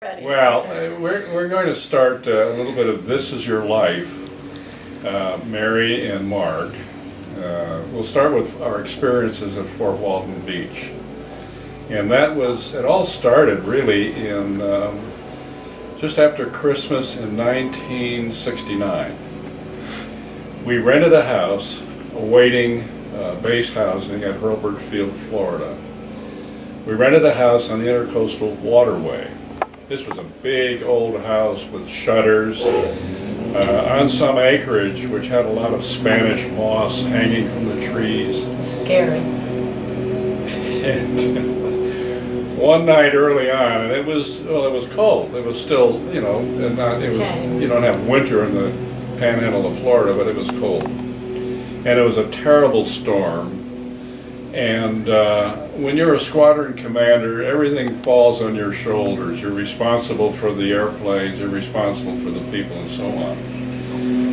Well, we're going to start a little bit of This Is Your Life, Mary and Mark. We'll start with our experiences at Fort Walton Beach. And it all started really in just after Christmas in 1969. We rented a house awaiting base housing at Hurlburt Field, Florida. We rented a house on the Intercoastal Waterway. This was a big old house with shutters on some acreage which had a lot of Spanish moss hanging from the trees. Scary. And one night early on, and it was cold. It was still, you don't have winter in the panhandle of Florida, but it was cold. And it was a terrible storm. And when you're a squadron commander, everything falls on your shoulders. You're responsible for the airplanes, you're responsible for the people and so on.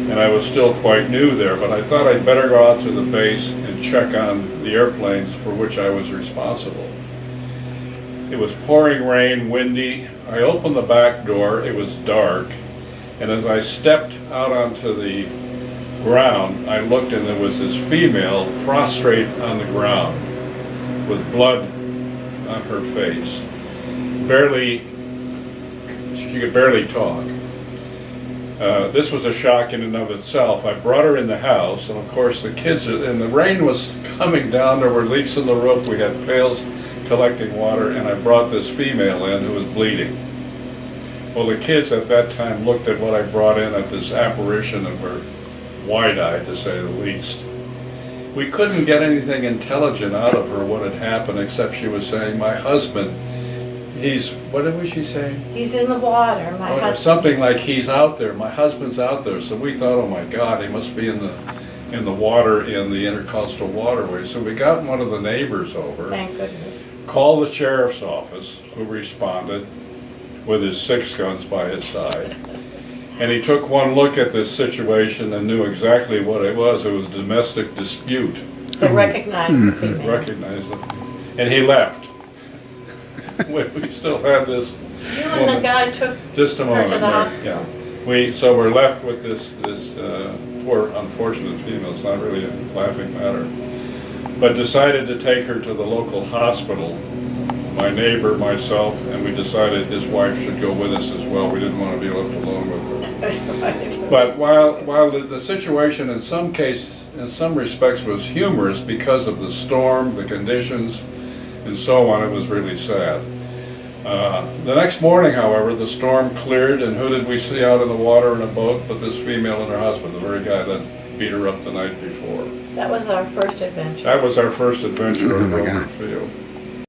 And I was still quite new there, but I thought I'd better go out to the base and check on the airplanes for which I was responsible. It was pouring rain, windy. I opened the back door, it was dark, and as I stepped out onto the ground, I looked and there was this female prostrate on the ground with blood on her face. She could barely talk. This was a shock in and of itself. I brought her in the house, and of course the kids, and the rain was coming down, there were leaks in the roof, we had pails collecting water, and I brought this female in who was bleeding. Well, the kids at that time looked at what I brought in, at this apparition, and were wide-eyed, to say the least. We couldn't get anything intelligent out of her, what had happened, except she was saying, my husband, what was she saying? He's in the water, my husband. Something like, he's out there, my husband's out there. So we thought, oh my God, he must be in the water in the Intercoastal Waterway. So we got one of the neighbors over. Thank goodness. Called the sheriff's office, who responded with his 6 guns by his side. And he took one look at this situation and knew exactly what it was. It was a domestic dispute. They recognized the female. Recognized it. And he left. We still had this. You and the guy took just a moment, her to the hospital. Yeah. So we're left with this poor, unfortunate female. It's not really a laughing matter. But decided to take her to the local hospital. My neighbor, myself, and we decided his wife should go with us as well. We didn't want to be left alone with her. But while the situation in some respects was humorous because of the storm, the conditions, and so on, it was really sad. The next morning, however, the storm cleared, and who did we see out in the water in a boat but this female and her husband, the very guy that beat her up the night before. That was our first adventure. That was our first adventure on Hurlburt Field.